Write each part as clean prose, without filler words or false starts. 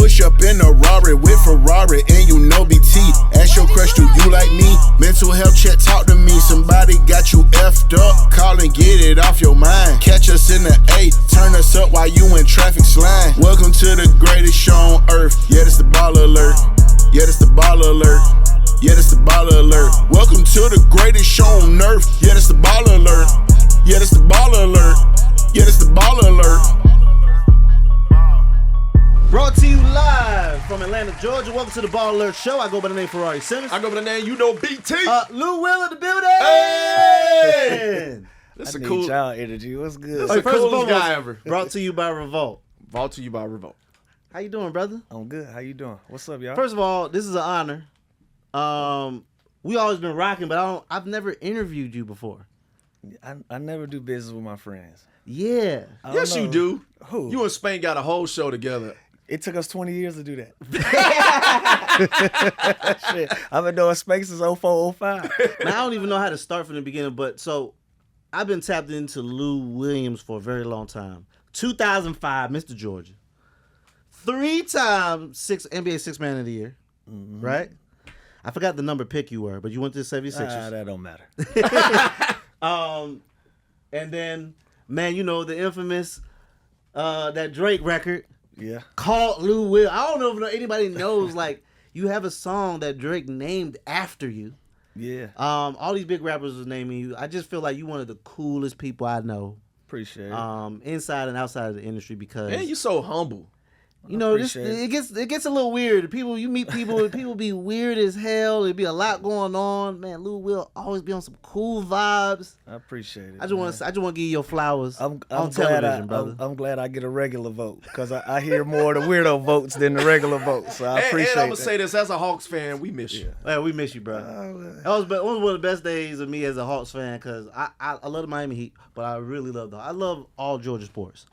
push up in a Rari with Ferrari, and you know BT. Ask your crush, do you like me? Mental health check, talk to me. Somebody got you effed up. Call and get it off your mind. Catch us in the A, turn us up while you in traffic slime. Welcome to the greatest show on earth. Yeah, this the baller alert. Yeah, this the baller alert. Yeah, this the baller alert. Welcome to the greatest show on earth. Yeah, this the baller alert. Yeah, this the baller alert. Yeah, this the baller alert. Brought to you live from Atlanta, Georgia. Welcome to the Ball Alert Show. I go by the name Ferrari Simmons. I go by the name, BT. Lou Will in the building. Hey! That's a cool y'all energy. What's good? That's the coolest guy ever. Brought to you by Revolt. Brought to you by Revolt. How you doing, brother? I'm good. How you doing? What's up, y'all? First of all, this is an honor. We always been rocking, but I've never interviewed you before. I never do business with my friends. Yeah. Yes, you do. Who? You and Spank got a whole show together. It took us 20 years to do that. Shit. I've been doing Spank since 0405. Man, I don't even know how to start from the beginning, but so I've been tapped into Lou Williams for a very long time. 2005, Mr. Georgia. 3-time NBA Six Man of the Year, right? I forgot the number pick you were, but you went to the 76ers. That don't matter. And then, man, you know, the infamous, that Drake record. Yeah. Called Lou Will. I don't know if anybody knows, like, you have a song that Drake named after you. Yeah. All these big rappers was naming you. I just feel like you one of the coolest people I know. Appreciate it. Inside and outside of the industry because Man, you so humble. you know it gets a little weird. You meet people, people be weird as hell. There'd be a lot going on. Man, Lou will always be on some cool vibes. I appreciate it. I just want to give you your flowers I'm on glad television, brother. I'm glad I get a regular vote because I hear more of the weirdo votes than the regular votes. So I appreciate and I'm that. gonna say this as a Hawks fan, we miss you. Yeah, we miss you, bro. That was one of the best days of me as a Hawks fan because I love the Miami Heat, but I really I love all Georgia sports.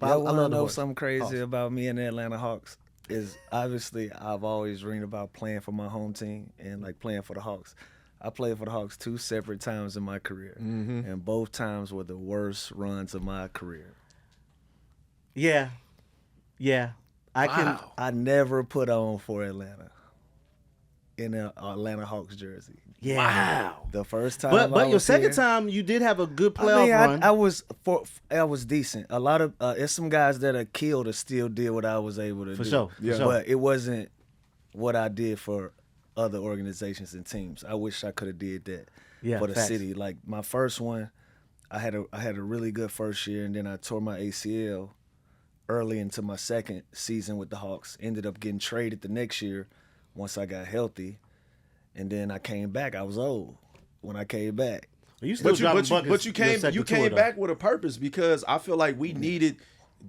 I want to know Hawks. something crazy Hawks. about me and the Atlanta Hawks. Is obviously I've always dreamed about playing for my home team and like playing for the Hawks. I played for the Hawks 2 separate times in my career, and both times were the worst runs of my career. Yeah. I never put on for Atlanta in an Atlanta Hawks jersey. Yeah. Wow. The first time, But I your was second here, time, you did have a good playoff run. I was decent. A lot of it's some guys that are killed to still did what I was able to do. For sure. But it wasn't what I did for other organizations and teams. I wish I could have did that for the facts. city. Like my first one, I had a really good first year, and then I tore my ACL early into my second season with the Hawks. Ended up getting traded the next year once I got healthy, and then I came back. I was old when I came back. You still dropping buckets But you came your second tour, back with a purpose because I feel like we needed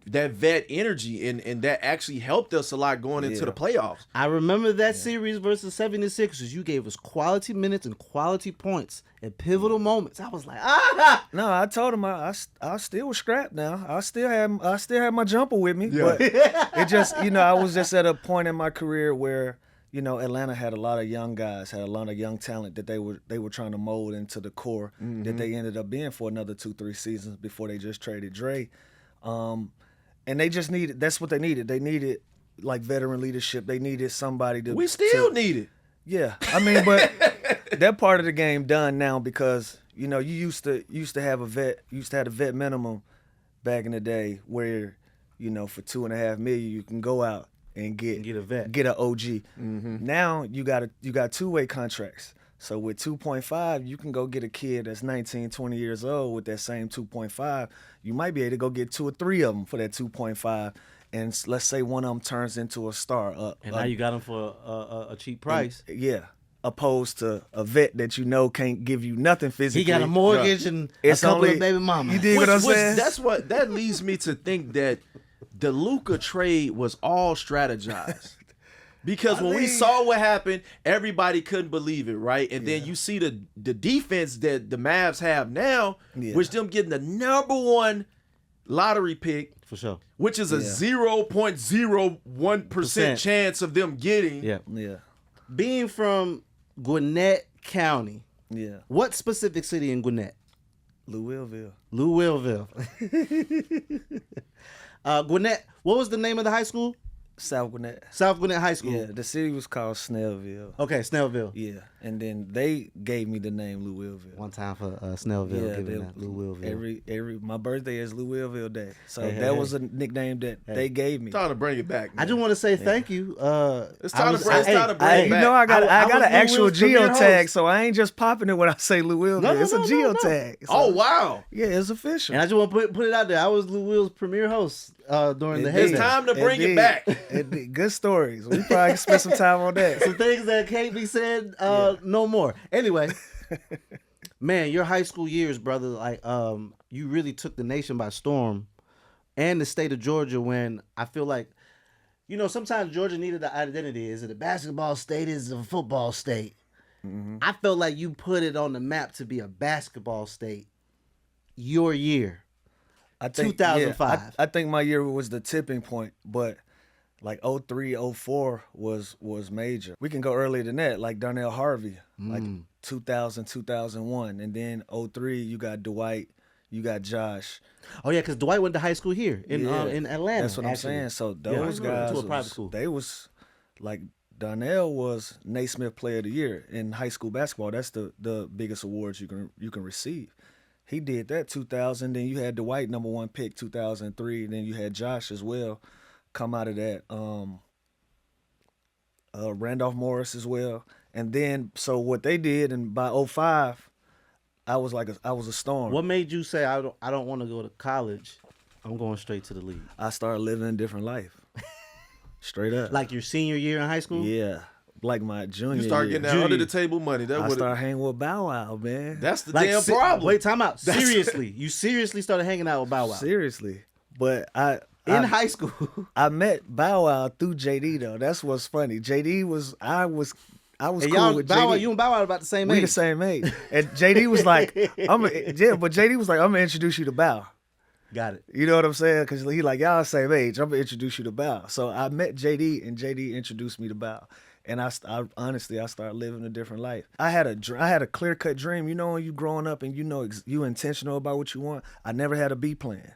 that vet energy and that actually helped us a lot going into the playoffs. I remember that series versus 76ers. You gave us quality minutes and quality points at pivotal moments. I was like, No, I told him I still was scrapped now. I still had my jumper with me. Yeah. But it just, I was just at a point in my career where, Atlanta had a lot of young guys, had a lot of young talent that they were trying to mold into the core that they ended up being for another 2-3 seasons before they just traded Dre. And they just that's what they needed. They needed like veteran leadership. They needed somebody to. We still need it. Yeah, I mean, but that part of the game done now because you used to have a vet minimum back in the day where for $2.5 million you can go out and get a vet, get an OG. Now you got 2-way contracts. So with 2.5, you can go get a kid that's 19, 20 years old with that same 2.5. You might be able to go get 2 or 3 of them for that 2.5. And let's say one of them turns into a star. and now you got him for a cheap price. Yeah. Opposed to a vet that can't give you nothing physically. He got a mortgage and It's a couple only- of baby mamas. You dig what I'm saying? That leads me to think that the Luka trade was all strategized. Because when we saw what happened, everybody couldn't believe it, right? And then you see the defense that the Mavs have now, which them getting the #1 lottery pick, for sure, which is a 0.01% chance of them getting. Yeah. Being from Gwinnett County, what specific city in Gwinnett? Willville. Gwinnett. What was the name of the high school? South Gwinnett. South Gwinnett High School. Yeah, the city was called Snellville. Okay, Snellville. Yeah, and then they gave me the name Lou Willville. One time for Snellville, giving that Lou Willville. Every my birthday is Lou Willville Day, so Hey, that was a nickname that they gave me. Time to bring it back. Man. I just want to say thank you. It's time to bring it back. You know, I got I was an Lou actual Will's premier geotag, host. so I ain't just popping it when I say Lou Willville. No, It's a no. geotag. So, Oh wow! yeah, it's official. And I just want to put it out there. I was Lou Will's premier host during the Indeed. It's heyday. time to bring it Indeed. back. Indeed. Good stories. We probably can spend some time on that. Some things that can't be said no more. Anyway, man, your high school years, brother, like you really took the nation by storm and the state of Georgia when I feel like, you know, sometimes Georgia needed an identity. Is it a basketball state? Is it a football state? Mm-hmm. I felt like you put it on the map to be a basketball state your year. I think, 2005. Yeah, I think my year was the tipping point, but like 03, 04 was major. We can go earlier than that, like Darnell Harvey, like 2000, 2001. And then 03, you got Dwight, you got Josh. Oh, yeah, because Dwight went to high school here in Atlanta. That's what I'm actually. saying. So Yeah, those I went guys, to a private school. they was like, Darnell was Naismith Player of the Year in high school basketball. That's the biggest awards you can receive. He did that 2000. Then you had Dwight #1 pick 2003. Then you had Josh as well come out of that. Randolph Morris as well. And then so what they did, and by 05, I was a storm. What made you say I don't want to go to college? I'm going straight to the league. I started living a different life. Straight up. Like your senior year in high school? Yeah. Like my junior You start year. getting that under the table money. I started hanging with Bow Wow, man. That's the Like, damn problem. Wait, time out. Seriously, you seriously started hanging out with Bow Wow Seriously. But in high school? I met Bow Wow through JD though. That's what's funny. I was And cool y'all, with Bow Wow, JD. you and Bow Wow are about the same We age. the same age. And JD was like, but JD was like, I'm gonna introduce you to Bow. Got it. You know what I'm saying? Because he like, y'all same age. I'm gonna introduce you to Bow. So I met JD, and JD introduced me to Bow. And I honestly started living a different life. I had a clear cut dream. You know, when you growing up and you know you intentional about what you want. I never had a B plan.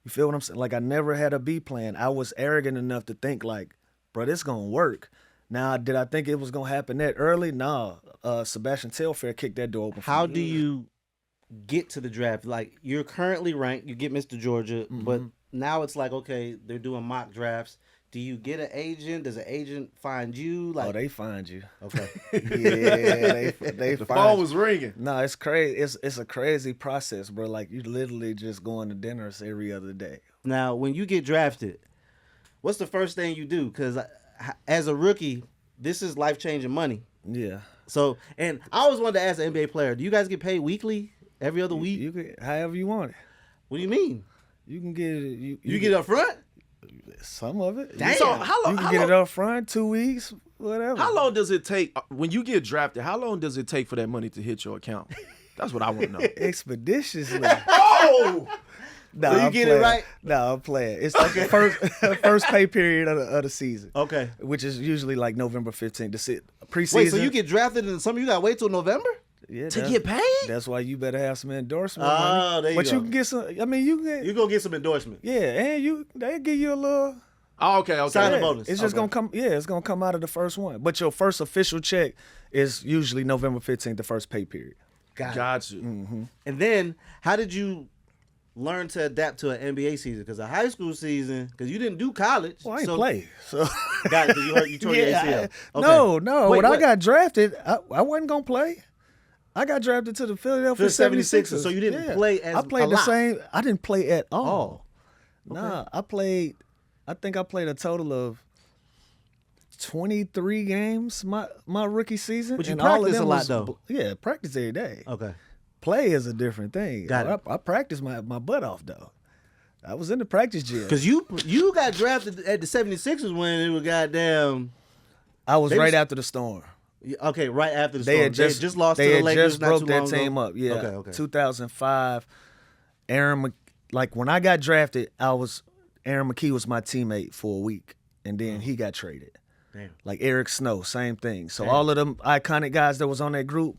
You feel what I'm saying? Like I never had a B plan. I was arrogant enough to think like, bro, this gonna work. Now, did I think it was gonna happen that early? No. Sebastian Telfair kicked that door open. How do you get to the draft? Like, you're currently ranked, you get Mr. Georgia, but now it's like, okay, they're doing mock drafts. Do you get an agent? Does an agent find you? Like, they find you. Okay. Yeah, they The find phone you. was ringing. No, it's crazy. It's a crazy process, bro. Like you literally just going to dinners every other day. Now, when you get drafted, what's the first thing you do? Because as a rookie, this is life-changing money. Yeah. So, and I always wanted to ask an NBA player, do you guys get paid weekly? Every other week? You can however you want it. What do you mean? You can get it. You get it up front? some of it. Damn. So how long? You can get it up front, 2 weeks, whatever. How long does it take when you get drafted? How long does it take for that money to hit your account? That's what I want to know. Expeditiously. Oh, No, So you I'm get it playing. right? No, I'm playing. It's like the first pay period of the season. Okay. Which is usually like November 15th. To sit preseason. Wait, so you get drafted in summer, you gotta wait till November? yeah, to that's- get paid? That's why you better have some endorsement Oh, money. there you But go. you can get some. I mean, you can get. You gonna get some endorsement. Yeah, and they give you a little. Oh, okay. Sign a Yeah, bonus. It's just Okay. gonna come. Yeah, it's gonna come out of the first one. But your first official check is usually November 15th, the first pay period. Got it. Got you. And then, how did you learn to adapt to an NBA season? Because a high school season, because you didn't do college. Well, I ain't so play. So Got it, 'cause you tore your ACL. Okay. No. Wait, when I what? got drafted, I wasn't gonna play. I got drafted to the Philadelphia To the 76ers, 76ers. so you didn't play as I played a the lot. same. I didn't play at all. Oh. Nah, I played. I think I played a total of 23 games my rookie season. But you and all of practice them a lot, was- though. Yeah, practice every day. Okay. Play is a different thing. Got it. I practiced my butt off though. I was in the practice gym. Because you got drafted at the 76ers when it was goddamn. I was they right was- after the storm. Okay, right after the They storm. had just, they had just lost they to the had Lakers just not broke too that long team ago. up. Yeah. Okay. 2005. Like when I got drafted, Aaron McKee was my teammate for a week, and then he got traded. Damn. Like Eric Snow, same thing. So all of them iconic guys that was on that group,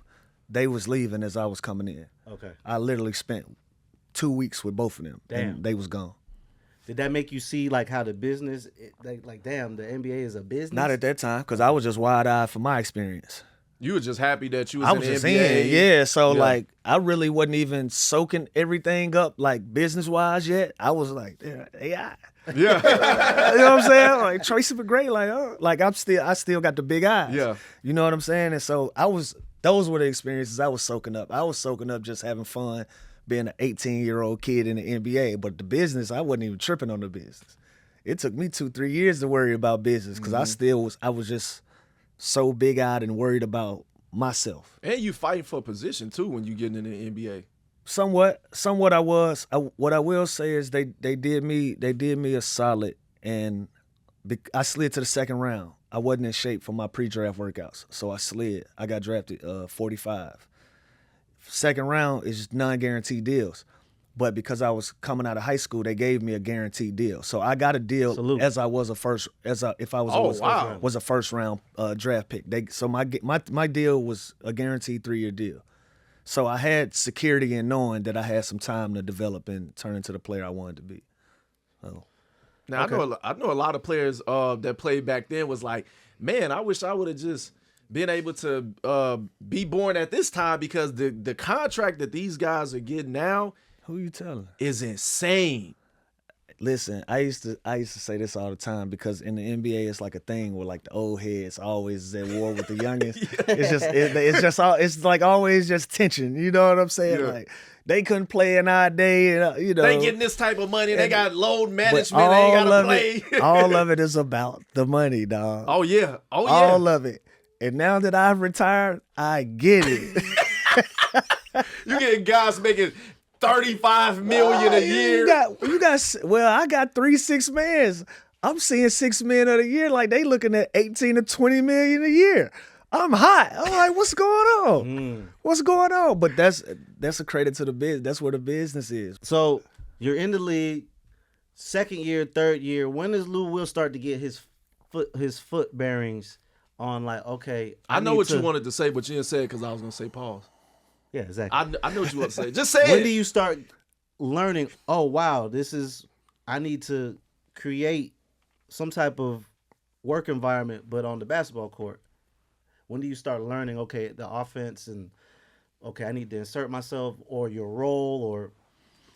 they was leaving as I was coming in. Okay. I literally spent 2 weeks with both of them, Damn. and they was gone. Did that make you see like how the business, like damn, the NBA is a business? Not at that time, because I was just wide-eyed from my experience. You were just happy that you was I in was the just NBA. in, yeah. So like, I really wasn't even soaking everything up like business-wise yet. I was like, yeah, AI. Yeah. You know what I'm saying? Like Tracy McGrady, like, oh, like I still got the big eyes. Yeah. You know what I'm saying? And so those were the experiences I was soaking up. I was soaking up just having fun, being an 18-year-old kid in the NBA. But the business, I wasn't even tripping on the business. It took me 2-3 years to worry about business because I was just so big-eyed and worried about myself. And you fighting for a position too when you get in the NBA. Somewhat I was. What I will say is they did me a solid, and I slid to the second round. I wasn't in shape for my pre-draft workouts, so I slid. I got drafted 45. Second round is non-guaranteed deals, but because I was coming out of high school, they gave me a guaranteed deal. So I got a deal if I was a first round draft pick. So my deal was a guaranteed 3-year deal. So I had security in knowing that I had some time to develop and turn into the player I wanted to be. So. Now I know a lot of players that played back then was like, man, I wish I would have just been able to be born at this time because the contract that these guys are getting now, who you telling, is insane. Listen, I used to say this all the time because in the NBA it's like a thing where like the old heads always at war with the youngest. It's like always just tension. You know what I'm saying? Yeah. Like they couldn't play in our day. You know, they getting this type of money. They got load management. They ain't gotta play. All of it is about the money, dog. Oh yeah. All of it. And now that I've retired, I get it. You getting guys making $35 million a year. I got 3 6-mans. I'm seeing 6 men of the year like they looking at 18 to 20 million a year. I'm hot. I'm like, what's going on? What's going on? But that's a credit to the business. That's where the business is. So you're in the league, second year, third year. When does Lou Will start to get his foot bearings on like, okay, I know what you wanted to say, but you didn't say it because I was gonna say pause. Yeah, exactly. I know what you want to say. Just say it. When do you start learning, oh, wow, I need to create some type of work environment, but on the basketball court? When do you start learning, okay, the offense and, okay, I need to insert myself or your role, or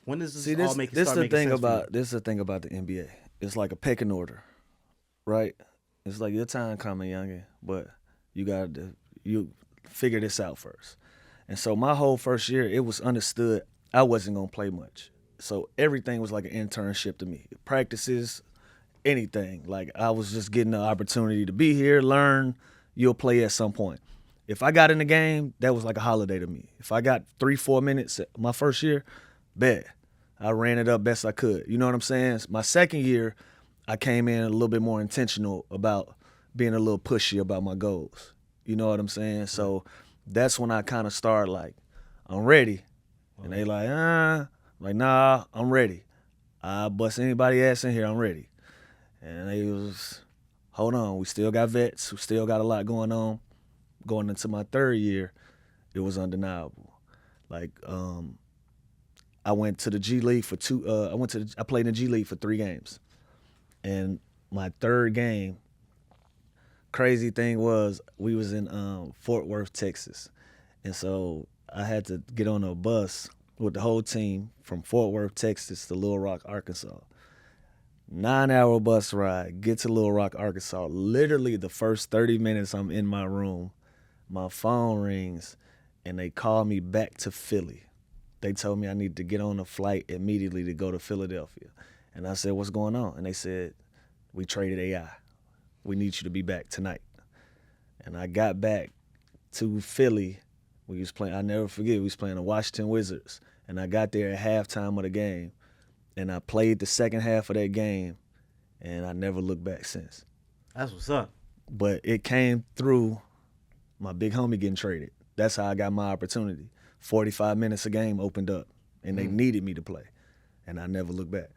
when does this all make sense? This is the thing about the NBA. It's like a pecking order, right? It's like your time coming, youngin', but you figure this out first. And so my whole first year, it was understood I wasn't going to play much. So everything was like an internship to me. Practices, anything. Like I was just getting the opportunity to be here, learn, you'll play at some point. If I got in the game, that was like a holiday to me. If I got 3-4 minutes my first year, bet. I ran it up best I could. You know what I'm saying? My second year, I came in a little bit more intentional about being a little pushy about my goals. You know what I'm saying? So that's when I kind of started like, I'm ready. And they like, nah, I'm ready. I bust anybody ass in here, I'm ready. And they was, hold on, we still got vets, we still got a lot going on. Going into my third year, it was undeniable. Like, I went to the G League for I played in the G League for 3 games. And my third game, crazy thing was we was in Fort Worth, Texas. And so I had to get on a bus with the whole team from Fort Worth, Texas to Little Rock, Arkansas. 9-hour bus ride, get to Little Rock, Arkansas. Literally the first 30 minutes I'm in my room, my phone rings and they call me back to Philly. They told me I need to get on a flight immediately to go to Philadelphia. And I said, what's going on? And they said, we traded AI. We need you to be back tonight. And I got back to Philly. We was playing, I never forget, we was playing the Washington Wizards. And I got there at halftime of the game. And I played the second half of that game. And I never looked back since. That's what's up. But it came through my big homie getting traded. That's how I got my opportunity. 45 minutes a game opened up. And they needed me to play. And I never looked back.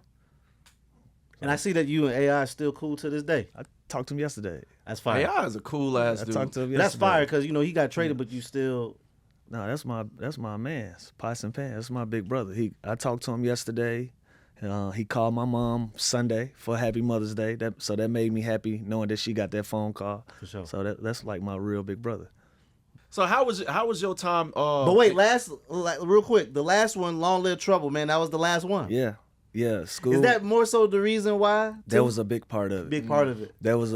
And I see that you and AI are still cool to this day. I talked to him yesterday. That's fire. AI is a cool ass dude. I talked to him yesterday. That's fire because, you know, he got traded, but you still... No, that's my man's. Pots and Pans. That's my big brother. I talked to him yesterday, He called my mom Sunday for Happy Mother's Day. So that made me happy knowing that she got that phone call. For sure. So that's like my real big brother. So how was your time? But wait, real quick, the last one, Long Live Trouble, man, that was the last one. Yeah. School. Is that more so the reason why? That was a big part of it. Big part of it. That was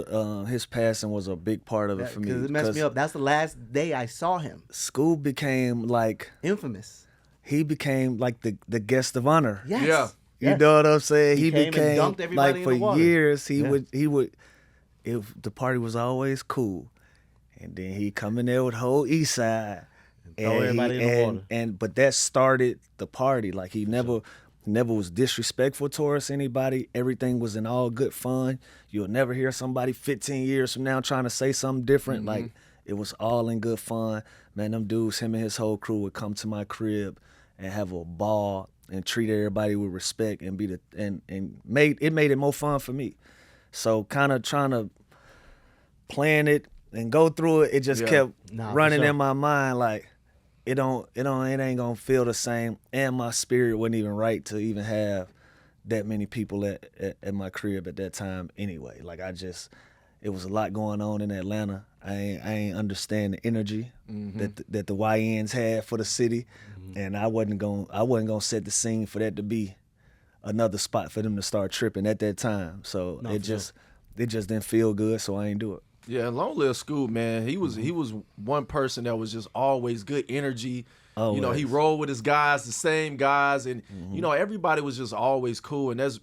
his passing was a big part of it for me. Because it messed me up. That's the last day I saw him. School became like Infamous. he became like the guest of honor. Yes. Yeah. You know what I'm saying? He came and dunked everybody like in for the water. years. He Yeah. would. If the party was always cool, and then he come in there with whole East Side, throw everybody in the water. But that started the party. Like he never was disrespectful towards anybody. Everything was in all good fun. You'll never hear somebody 15 years from now trying to say something different. Like it was all in good fun. Man, them dudes, him and his whole crew would come to my crib and have a ball and treat everybody with respect and made it more fun for me. So kind of trying to plan it and go through it, it just kept running in my mind like it ain't gonna feel the same, and my spirit wasn't even right to even have that many people at my crib at that time anyway. Like it was a lot going on in Atlanta. I ain't understand the energy that the YNs had for the city, and I wasn't gonna set the scene for that to be another spot for them to start tripping at that time. So it just didn't feel good, so I ain't do it. Yeah, Long Live School, man. He was one person that was just always good energy. Always. You know, he rolled with his guys, the same guys, and you know, everybody was just always cool. And that's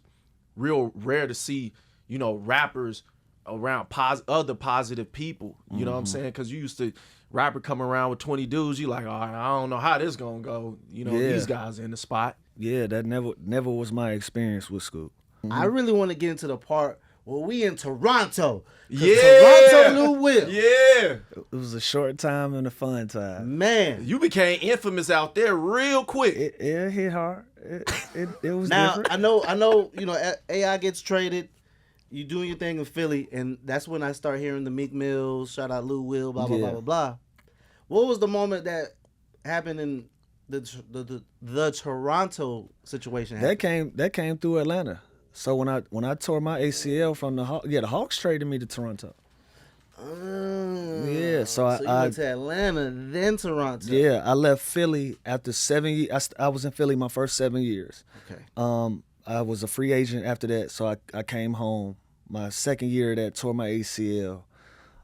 real rare to see, you know, rappers around other positive people. You know what I'm saying? Because you used to rapper come around with 20 dudes, you like, all right, I don't know how this gonna go. You know, these guys in the spot. Yeah, that never was my experience with School. I really want to get into the part where we in Toronto. Yeah. Toronto knew Will. Yeah. It was a short time and a fun time. Man. You became infamous out there real quick. It hit hard. It was Now, different. I know, you know, AI gets traded. You doing your thing in Philly, and that's when I start hearing the Meek Mills, shout out Lou Will, blah, blah, blah, blah, blah. What was the moment that happened in the Toronto situation? That came through Atlanta. So when I tore my ACL from the Hawks traded me to Toronto. Yeah, so you went to Atlanta, then Toronto. Yeah, I left Philly after 7 years. I was in Philly my first 7 years. Okay. I was a free agent after that, so I came home. My second year that tore my ACL.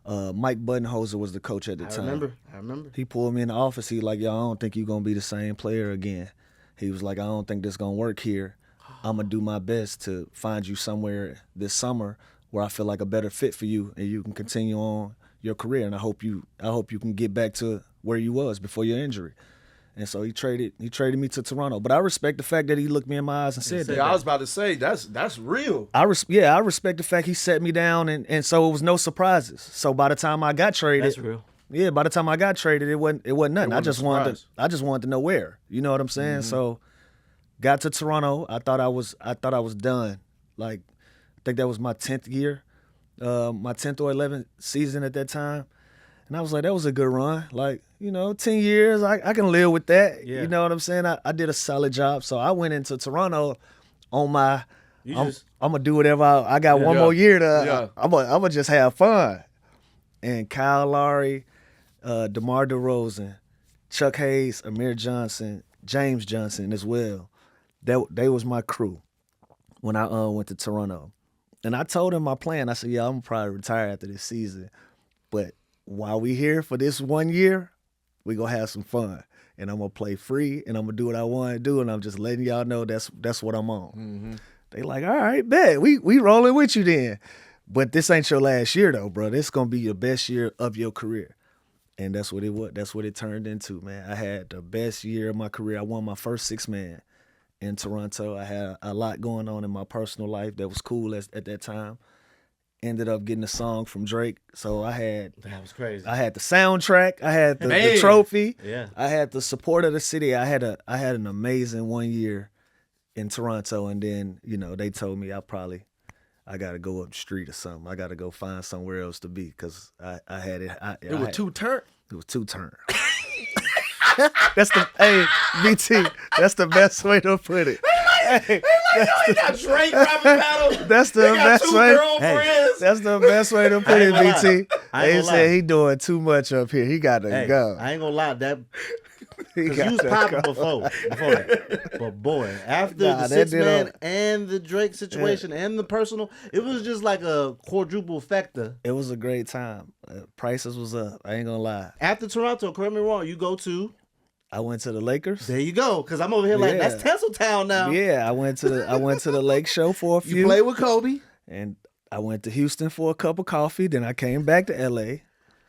Mike Budenholzer was the coach at the time. I remember. He pulled me in the office. He like, yo, I don't think you're gonna be the same player again. He was like, I don't think this gonna work here. I'm gonna do my best to find you somewhere this summer where I feel like a better fit for you and you can continue on your career. And I hope you can get back to where you was before your injury. And so he traded me to Toronto. But I respect the fact that he looked me in my eyes and said that. Yeah, I was about to say that's real. I respect the fact he set me down and so it was no surprises. So by the time I got traded, That's real. Yeah, by the time I got traded, it wasn't nothing. I just wanted to know where. You know what I'm saying? So got to Toronto. I thought I was done. Like I think that was my 10th year, my 10th or 11th season at that time. And I was like, that was a good run. Like, 10 years, I can live with that. Yeah. You know what I'm saying? I did a solid job. So I went into Toronto on my, I'm going to do whatever. I got one more year to, I'm going to just have fun. And Kyle Lowry, DeMar DeRozan, Chuck Hayes, Amir Johnson, James Johnson as well. They was my crew when I went to Toronto. And I told him my plan. I said, I'm going to probably retire after this season. But while we here for this 1 year, we going to have some fun. And I'm going to play free, and I'm going to do what I want to do, and I'm just letting y'all know that's what I'm on. Mm-hmm. They like, all right, bet. We rolling with you then. But this ain't your last year, though, bro. This going to be your best year of your career. And that's what it was. That's what it turned into, man. I had the best year of my career. I won my first 6-man in Toronto. I had a lot going on in my personal life that was cool at that time. Ended up getting a song from Drake. So that was crazy. I had the soundtrack. I had the trophy. Yeah. I had the support of the city. I had an amazing 1 year in Toronto, and then, they told me I got to go up the street or something. I got to go find somewhere else to be because I had it. It was two turn. It was two turn. That's BT. That's the best way to put it. He got Drake rapping battle. That's the He got best two way. girlfriends. That's the best way to put I it, ain't gonna lie. BT. I ain't They gonna said lie. he doing too much up here. He got to Hey, go. I ain't gonna lie, that He because got you was to popping go. before that. But boy, after Nah, the that 6 did man all- and the Drake situation and the personal, it was just like a quadruple factor. It was a great time. Prices was up. I ain't gonna lie. After Toronto, correct me wrong, you go to I went to the Lakers. there you go, because I'm over here like Yeah. that's Tinseltown now. Yeah, I went to the Lake Show for a few. You play with Kobe. And I went to Houston for a cup of coffee. Then I came back to LA.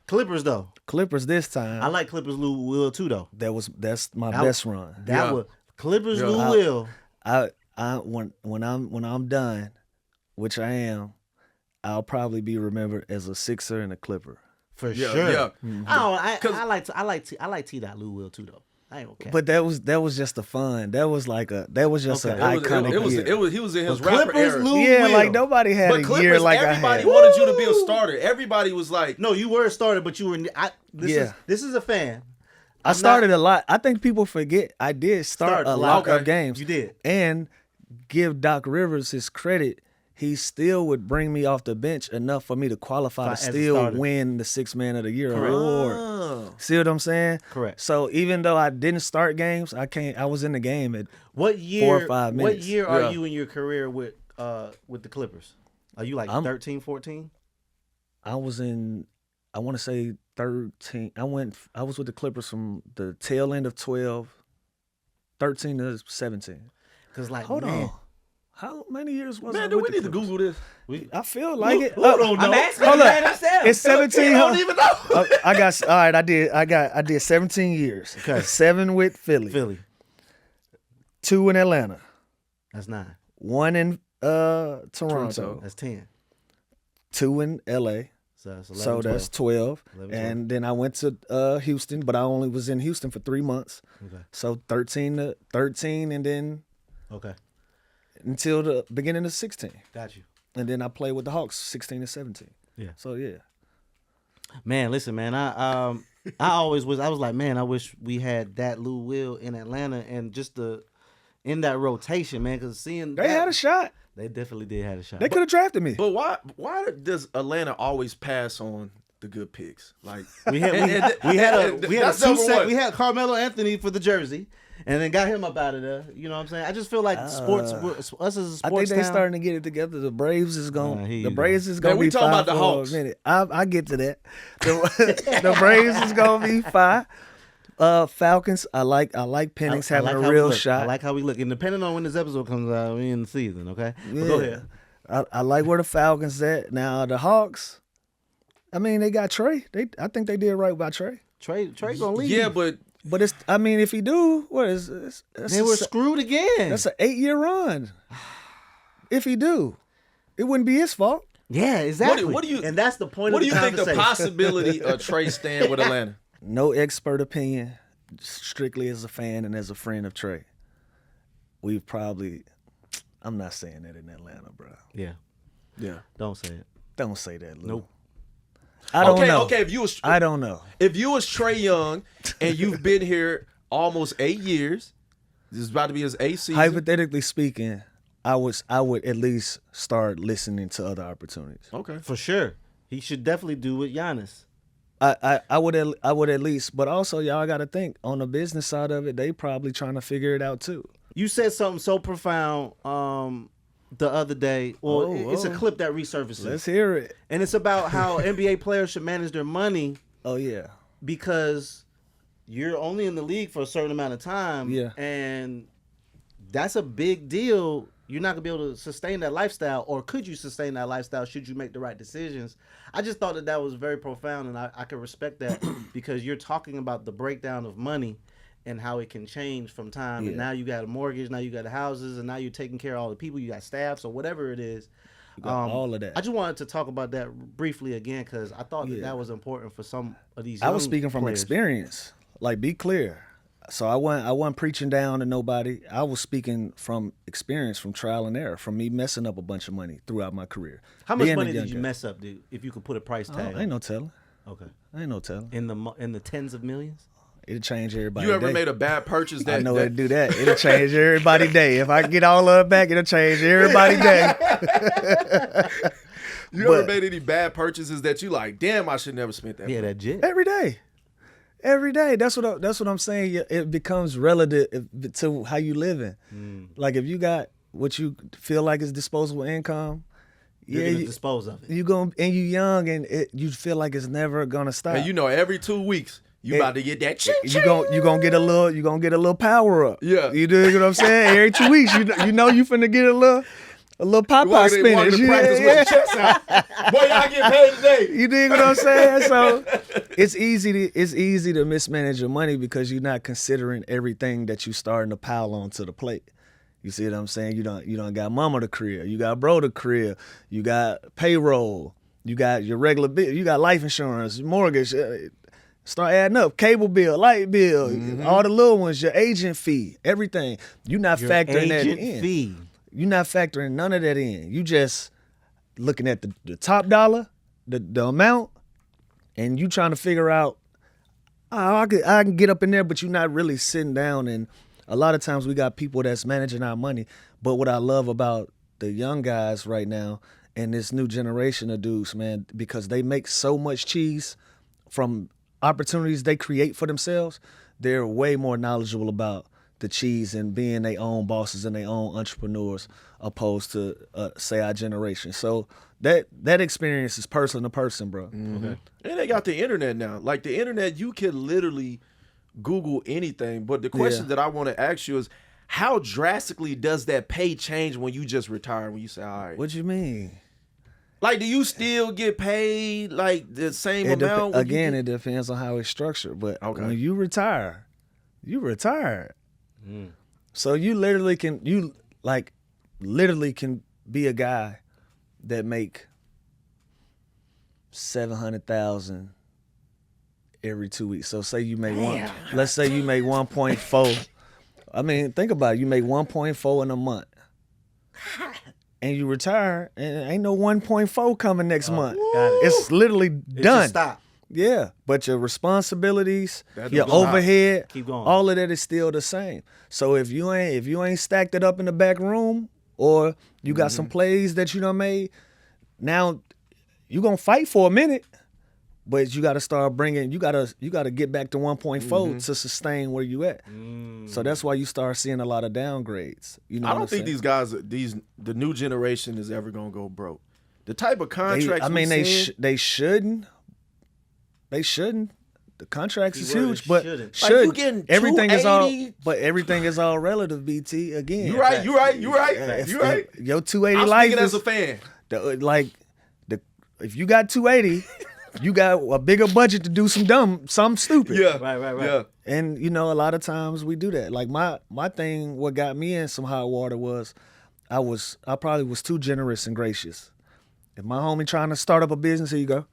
Clippers though, Clippers this time. I like Clippers Lou Will too though. That's my That- best run. That Yeah. was Clippers Yeah. Lou Will. When I'm done, which I am, I'll probably be remembered as a Sixer and a Clipper. For Yeah, sure. yeah. I like T. Lou Will too though. I ain't okay. But that was just the fun. That was just Okay. an iconic year. He was in his But rapper Clippers era. Lou Yeah, Will. like nobody had But a Clippers, year like I everybody had. wanted you to be a starter. Everybody was like, No, you were a starter, but you were. Yeah. This is a fan. I started a lot. I think people forget I did start Start a a lot lot. of games. You did. And give Doc Rivers his credit. He still would bring me off the bench enough for me to qualify As to a still starter. win the 6 Man of the Year Correct. award. oh. See what I'm saying? Correct. So even though I didn't start games, I was in the game at What year? 4 or 5 What minutes. year Yeah. are you in your career with the Clippers? Are you like I'm- 13, 14? I was in, I want to say 13. I was with the Clippers from the tail end of 12, 13 to 17. Because like, Hold man, on. How many years was I Man, do with we the need to Clippers? Google this? I feel like it. Who don't I'm know? asking Hold the up. man himself. It's 17. He don't even know. I got all right. I did 17 years. Okay. 7 with Philly, Philly. 2 in Atlanta, That's 9. 1 in Toronto, Toronto. That's 10. 2 in LA. So that's 11, So that's 12. 11, And then I went to Houston, but I only was in Houston for 3 months. Okay. So 13 to 13, and then Okay. until the beginning of 16. Got you. And then I played with the Hawks 16 to 17. Yeah. So yeah. Man, listen, man. I always was. I was like, man, I wish we had that Lou Will in Atlanta and just in that rotation, man. Because seeing They had a shot. They definitely did have a shot. They could have drafted me. But why does Atlanta always pass on the good picks? Like We had that's number one. we had Carmelo Anthony for the jersey, and then got him up out of there. You know what I'm saying? I just feel like sports, us as a I think sports they town. starting to get it together. The Braves is I going. hear The you, Braves is Man, going to we be talking fine about the for Hawks. a minute. I get to that. The Braves is going to be fine. Falcons. I like Penix having like a how we real look. shot. I like how we look, and depending on when this episode comes out, we in the season. Okay, But go ahead. I like where the Falcons at. Now the Hawks. I mean, they got Trey. I think they did right by Trey. Trey gonna leave. Yeah, but But it's. I mean, if he do, what is this? they were screwed again. That's an 8-year run. If he do, it wouldn't be his fault. Yeah, exactly. what do you- And that's the point what of do the you think the conversation. possibility of Trey staying with Atlanta? No expert opinion, strictly as a fan and as a friend of Trey. We've probably. I'm not saying that in Atlanta, bro. Yeah, Yeah. don't say it. Don't say that, Lou. Nope. I don't know. Okay. If you was I don't know. if you was Trey Young and you've been here almost 8 years, this is about to be his 8th season. Hypothetically speaking, I would at least start listening to other opportunities. Okay. For sure, he should definitely do with Giannis. I would at least, but also y'all got to think on the business side of it. They probably trying to figure it out too. You said something so profound the other day. Well, it's a clip that resurfaces. Let's hear it. And it's about how NBA players should manage their money Oh yeah. because you're only in the league for a certain amount of time. Yeah. And that's a big deal. You're not going to be able to sustain that lifestyle, or could you sustain that lifestyle should you make the right decisions? I just thought that was very profound, and I could respect that because you're talking about the breakdown of money and how it can change from time. Yeah. And now you got a mortgage, now you got houses, and now you're taking care of all the people, you got staff, so whatever it is. You got all of that. I just wanted to talk about that briefly again because I thought Yeah. that was important for some of these I was young speaking from players. experience. Like, be clear. So I wasn't preaching down to nobody. I was speaking from experience, from trial and error, from me messing up a bunch of money throughout my career. How much Being a money young did you guy. mess up, dude? If you could put a price tag, Ain't no telling. okay, Ain't no telling. in the tens of millions. It'll change everybody. You ever day. made a bad purchase that I know it'll do that. It'll change everybody's day. If I get all of it back, it'll change everybody's day. You ever made any bad purchases that you like, damn, I should never spent that? Yeah, that jit. Every day. Every day. That's what I'm saying. It becomes relative to how you living. Like if you got what you feel like is disposable income, You're gonna dispose of it. you and you young and you feel like it's never gonna stop. And you know, every 2 weeks you about to get that. You gonna get a little power up. Yeah. You do what I'm saying? Every 2 weeks, you know you finna get a little Popeye Walking spinach. to practice with your chest out. Boy, y'all get paid today. You dig what I'm saying? So it's easy to mismanage your money because you're not considering everything that you starting to pile onto the plate. You see what I'm saying? You don't got mama the crib, you got bro the crib, you got payroll, you got your regular bill, you got life insurance, mortgage. Start adding up, cable bill, light bill, all the little ones, your agent fee, everything. You're not factoring that in. Fee. You're not factoring none of that in. You just looking at the top dollar, the amount, and you trying to figure out, I can get up in there, but you're not really sitting down. And a lot of times we got people that's managing our money. But what I love about the young guys right now and this new generation of dudes, man, because they make so much cheese from opportunities they create for themselves, they're way more knowledgeable about the cheese and being their own bosses and their own entrepreneurs opposed to say our generation. So that experience is person to person, bro. Okay. And they got the internet now. Like the internet, you can literally Google anything. But the question that I want to ask you is, how drastically does that pay change when you just retire? When you say, all right, What you mean? like, do you still get paid like the same amount? Again, it depends on how it's structured. But when you retire, you retired. So you literally can be a guy that make $700,000 every 2 weeks. So say you make let's say you make 1.4. I mean, think about it. You make 1.4 in a month. And you retire, and ain't no 1.4 coming next month. It's literally done. Just stop. Yeah, but your responsibilities, your overhead, Keep going. all of that is still the same. So if you ain't stacked it up in the back room, or you got some plays that you done made, now you gonna fight for a minute, but you got to start bringing. You gotta get back to 1.4 to sustain where you at. So that's why you start seeing a lot of downgrades. You know, I don't think these guys, the new generation, is ever gonna go broke. The type of contracts they shouldn't. They shouldn't. The contracts is huge, but shouldn't. should. Like, you getting Everything is all, 280? but everything is all relative. BT again. You right. You right. Your 280 I'm life speaking is as a fan. if you got 280, you got a bigger budget to do something stupid. Yeah. Right. Yeah. And a lot of times we do that. Like my thing, what got me in some hot water was I probably was too generous and gracious. If my homie trying to start up a business, here you go.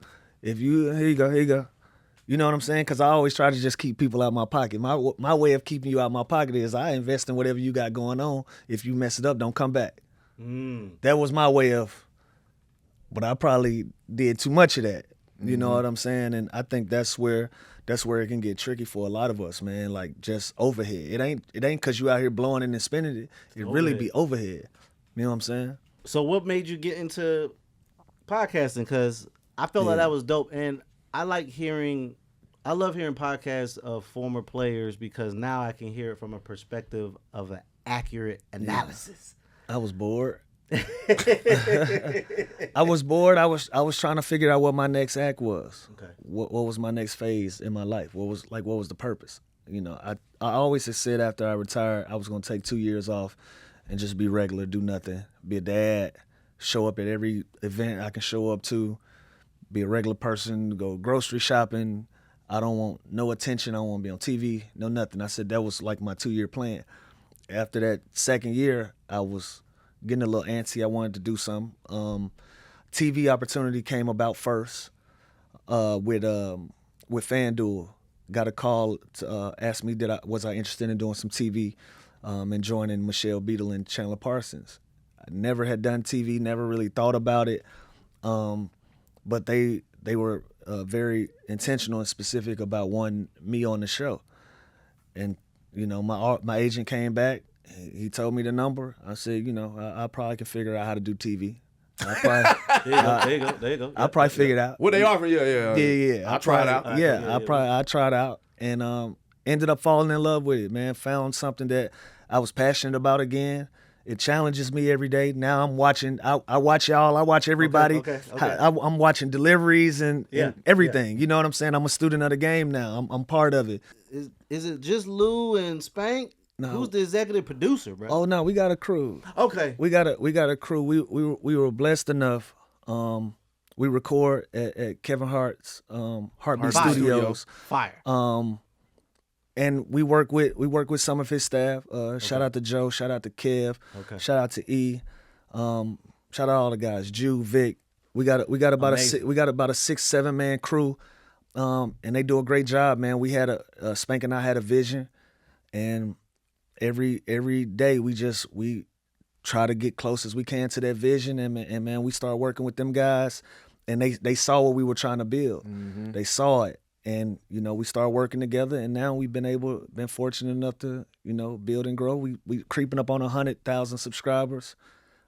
Here you go. You know what I'm saying? Because I always try to just keep people out my pocket. My way of keeping you out my pocket is I invest in whatever you got going on. If you mess it up, don't come back. That was my way of, but I probably did too much of that. You know what I'm saying? And I think that's where it can get tricky for a lot of us, man. Like just overhead. It ain't because you out here blowing it and spending it. It really be overhead. You know what I'm saying? So what made you get into podcasting? Because I felt like that was dope, and I love hearing podcasts of former players because now I can hear it from a perspective of an accurate analysis. I was bored. I was bored. I was trying to figure out what my next act was. Okay. What was my next phase in my life? What was the purpose? I always had said after I retired I was gonna take 2 years off and just be regular, do nothing, be a dad, show up at every event I can show up to, be a regular person, go grocery shopping. I don't want no attention. I don't want to be on TV, no nothing. I said that was like my 2-year plan. After that second year, I was getting a little antsy. I wanted to do something. TV opportunity came about first with FanDuel. Got a call to ask me was I interested in doing some TV and joining Michelle Beadle and Chandler Parsons. I never had done TV, never really thought about it. But they were very intentional and specific about wanting me on the show. you know, my agent came back. He told me the number. I said, you know, I probably can figure out how to do TV. There you go. I probably figured out. What they offer? Yeah. I tried out. I tried out and ended up falling in love with it, man. Found something that I was passionate about again. It challenges me every day. Now I'm watching. I watch y'all. I watch everybody. Okay. I'm watching deliveries and everything. You know what I'm saying? I'm a student of the game now. I'm part of it. Is it just Lou and Spank? No. Who's the executive producer, bro? Oh no, we got a crew. Okay. We got a crew. We were blessed enough. We record at Kevin Hart's Hartbeat Studios. Fire. And we work with some of his staff. Shout out to Joe. Shout out to Kev. Okay. Shout out to E. Shout out all the guys. Jew, Vic. We got about a 6-7 man crew, and they do a great job, man. We had Spank and I had a vision, and every day we try to get close as we can to that vision, and man, we start working with them guys, and they saw what we were trying to build. Mm-hmm. They saw it. And, you know, we started working together, and now we've been fortunate enough to, you know, build and grow. We creeping up on 100,000 subscribers.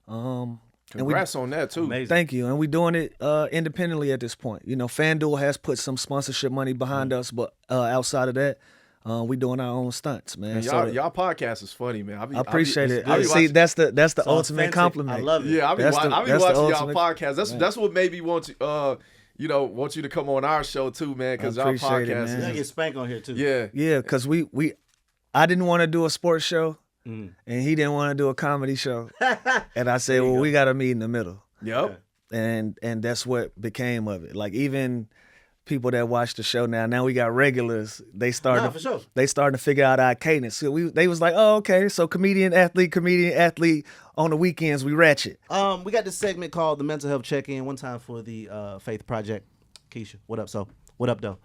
Congrats on that, too. Amazing. Thank you. And we're doing it independently at this point. You know, FanDuel has put some sponsorship money behind us, but outside of that, we doing our own stunts, man. And y'all podcast is funny, man. I appreciate it. See, that's the ultimate compliment. I love it. Yeah, I be watching y'all podcast. That's what made me want to want you to come on our show too, man, because our podcast You gotta get Spank on here too. Yeah, because I didn't want to do a sports show, and he didn't want to do a comedy show, and I said, well, we got to meet in the middle. Yep. And that's what became of it. Like even people that watch the show now we got regulars. They started to figure out our cadence. So they was like, oh, okay, so comedian athlete. On the weekends we ratchet. We got this segment called the Mental Health Check-In. One time for the Faith Project. Keisha, what up? What up, though?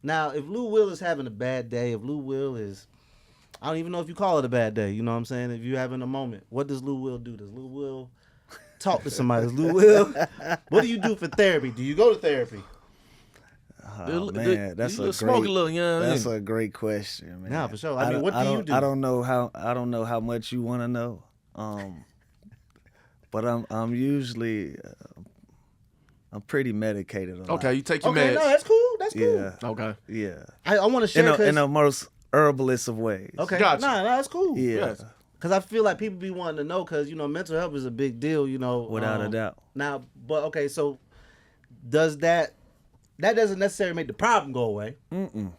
Now, if Lou Will is having a bad day, if Lou Will is, I don't even know if you call it a bad day. You know what I'm saying? If you're having a moment, what does Lou Will do? Does Lou Will talk to somebody? Does Lou Will? What do you do for therapy? Do you go to therapy? Oh, man, that's a great question, man. Nah, for sure. I mean, what do you do? I don't know how much you want to know. But I'm usually I'm pretty medicated a lot. Okay, you take your meds. No, that's cool. That's cool. Yeah. Okay. Yeah. I want to share in the most herbalist of ways. Okay. Gotcha. Nah, that's cool. Yeah. Yes. Because I feel like people be wanting to know because, you know, mental health is a big deal, you know. Without a doubt. Now, but okay, so does that doesn't necessarily make the problem go away. Mm-mm.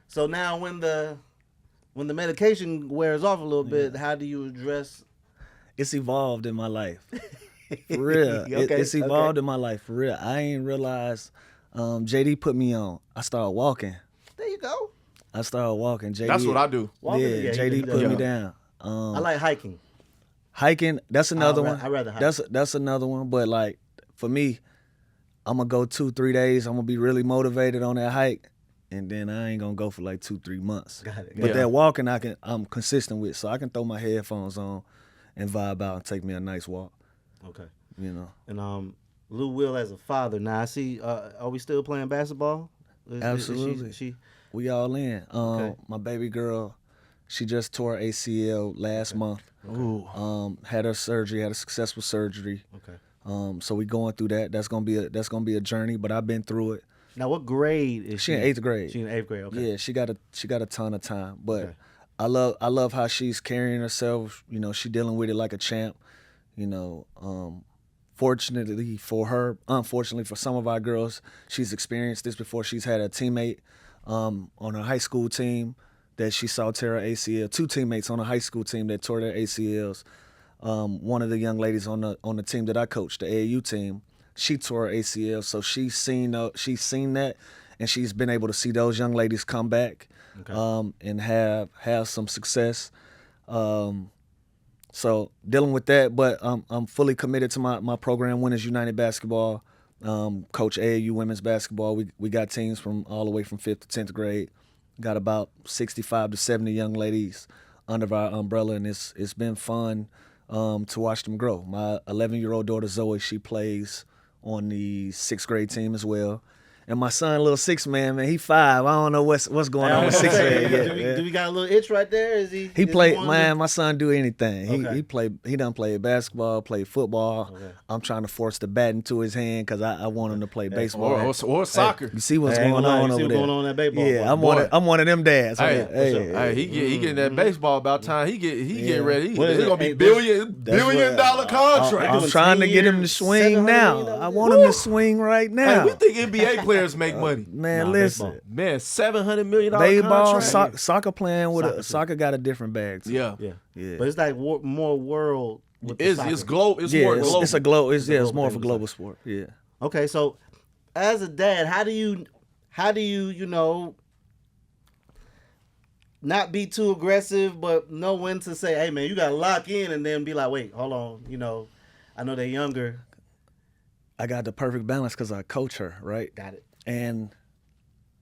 So now when the medication wears off a little bit, how do you address? It's evolved in my life. For real. It's evolved in my life. For real. I ain't realized JD put me on. I started walking. There you go. I started walking. JD, That's what I do. Walking, JD put me down. I like hiking. Hiking, that's another one. I'd rather hike. That's another one. But like for me, I'm gonna go 2-3 days. I'm gonna be really motivated on that hike, and then I ain't gonna go for like 2-3 months. Got it. But that walking, I'm consistent with, so I can throw my headphones on and vibe out and take me a nice walk. Okay. You know. And Lou Will as a father. Now I see. Are we still playing basketball? Absolutely. We all in. Okay. My baby girl, she just tore her ACL last month. Ooh. Had her surgery. Had a successful surgery. Okay. So we going through that. That's gonna be a journey, but I've been through it. Now, what grade is she? She in 8th grade. She in 8th grade. Okay. Yeah, she got a ton of time, but Okay. I love how she's carrying herself. You know, she dealing with it like a champ. You know, fortunately for her, unfortunately for some of our girls, she's experienced this before. She's had a teammate on her high school team that she saw tear her ACL. 2 teammates on a high school team that tore their ACLs. One of the young ladies on the team that I coached, the AAU team, she tore her ACL. So she's seen that, and she's been able to see those young ladies come back, and have some success. So dealing with that, but I'm fully committed to my program, Winners United Basketball. Coach AAU women's basketball. We got teams from all the way from 5th to 10th grade. Got about 65 to 70 young ladies under our umbrella, and it's been fun to watch them grow. My 11-year-old daughter Zoe, she plays on the 6th grade team as well, And my son, little 6-man, man, he 5. I don't know what's going on with 6-man yet. Do we got a little itch right there? Is he? He played, man. My son do anything. Okay. He done played basketball, played football. Okay. I'm trying to force the bat into his hand because I want him to play baseball Or soccer. You see what's Hey, going on over there? Going on in that baseball? Yeah, boy. I'm one of them dads. Hey, he getting that baseball about time. He getting ready. What is It's it? gonna be Hey, billion dollar contract. I'm trying to get him to swing now. I want him to swing right now. Hey, we think NBA players make money. Man, listen. baseball. Man, $700 million Baseball, contract. soccer playing with soccer got a different bag too. Yeah. Yeah. But it's like more world. With the It's soccer. global. It's Yeah, more global. it's a global. It's global more of a thing, global sport. Yeah. Okay, so as a dad, how do you not be too aggressive, but know when to say, "Hey, man, you gotta lock in," and then be like, "Wait, hold on." I know they're younger. I got the perfect balance because I coach her, right? Got it. And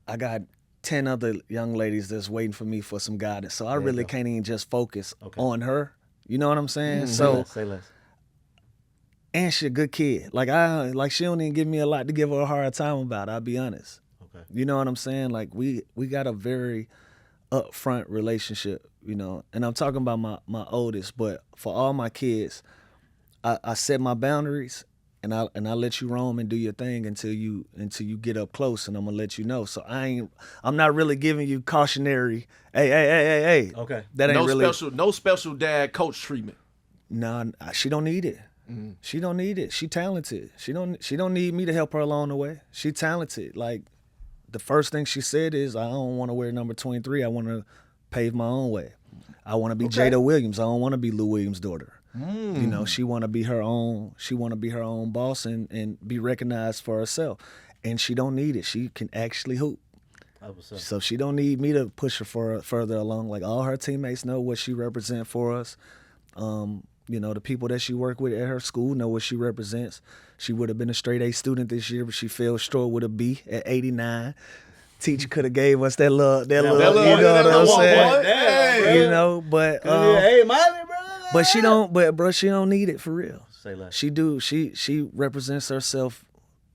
I got 10 other young ladies that's waiting for me for some guidance. So I really can't even just focus on her. You know what I'm saying? So Say less. and she a good kid. Like she don't even give me a lot to give her a hard time about. I'll be honest. Okay. You know what I'm saying? Like we got a very upfront relationship, and I'm talking about my oldest, but for all my kids, I set my boundaries and I let you roam and do your thing until you get up close, and I'm gonna let you know. So I'm not really giving you cautionary, hey. Okay. That ain't no special dad coach treatment. Nah, she don't need it. She don't need it. She talented. She don't need me to help her along the way. She talented. Like the first thing she said is, I don't want to wear number 23. I want to pave my own way. I want to be Jada Williams. I don't want to be Lou Williams' daughter. She want to be her own. She want to be her own boss and be recognized for herself. And she don't need it. She can actually hoop. So she don't need me to push her further along. Like all her teammates know what she represents for us. The people that she worked with at her school know what she represents. She would have been a straight A student this year, but she fell short with a B at 89. Teacher could have gave us that little, you know what I'm saying? But Hey, Miley, bro. but she don't, bro, she don't need it for real. Say less. She represents herself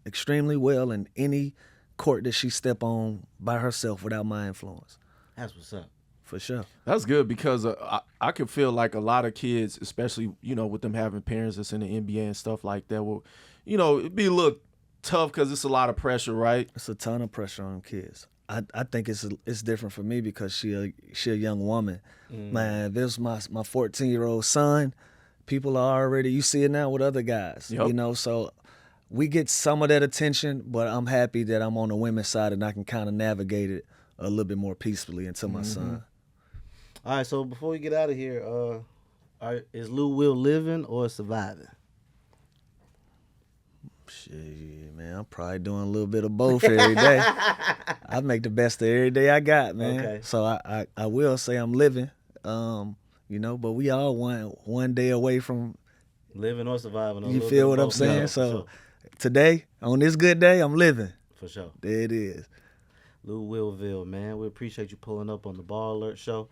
extremely well in any court that she step on by herself without my influence. That's what's up. For sure. That's good because I could feel like a lot of kids, especially, with them having parents that's in the NBA and stuff like that, will, it'd be a little tough because it's a lot of pressure, right? It's a ton of pressure on kids. I think it's different for me because she a young woman. Man, this is my 14-year-old son. People are already, you see it now with other guys, so we get some of that attention, but I'm happy that I'm on the women's side and I can kind of navigate it a little bit more peacefully until my son. All right, so before we get out of here, is Lou Will living or surviving? Shit, man, I'm probably doing a little bit of both every day. I make the best of every day I got, man. Okay. So I will say I'm living, but we all one day away from Living or surviving. You feel what I'm saying? Yeah, so today, on this good day, I'm living. For sure. There it is. Lou Willville, man. We appreciate you pulling up on the Ball Alert show.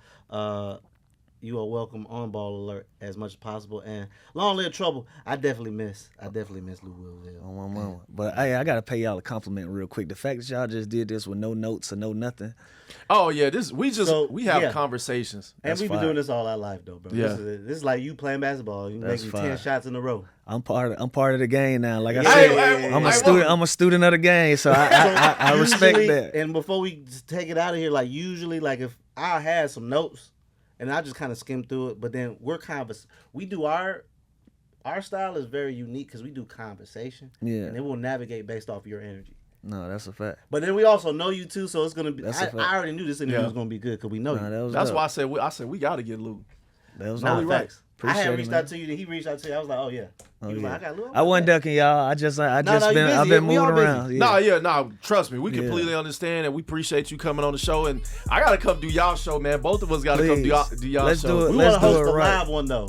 You are welcome on Ball Alert as much as possible. And long live Trouble. I definitely miss Lou Willville. On my mama. But hey, I gotta pay y'all a compliment real quick. The fact that y'all just did this with no notes or no nothing. Oh yeah, we have conversations. And we've been doing this all our life though, bro. Yeah. This is like you playing basketball. You making 10 shots in a row. I'm part of the game now. Like I said, I'm a student of the game, so I respect that. And before we take it out of here, like usually, like if I had some notes and I just kind of skim through it, but then we do our style is very unique because we do conversation. Yeah. And then we'll navigate based off your energy. No, that's a fact. But then we also know you too, so it's gonna be. That's a fact. I already knew this interview was gonna be good because we know you. That's why I said we got to get Lou. That was Nah, facts. I had Appreciate reached out to you, then he reached out to you. I was like, oh yeah. He was like, I got Lou. I wasn't ducking y'all. I've been moving around. Yeah. Trust me, we completely understand and we appreciate you coming on the show. And I gotta come do y'all show, man. Both of us gotta come do y'all show. We want to host a live one though.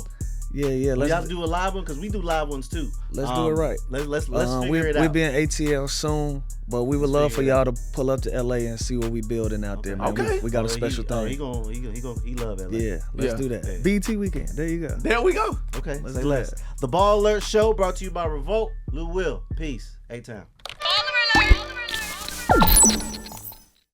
Yeah. Let's do a live one because we do live ones too. Let's do it right. Let's figure it out. We'll be in ATL soon, but we would love for y'all to pull up to LA and see what we building out there, man. Okay. We got a special thing. He love LA. Yeah, let's do that. Yeah. BT weekend. There you go. There we go. Okay, Let's say do less. that. The Ball Alert Show brought to you by Revolt. Lou Will. Peace. A-Town.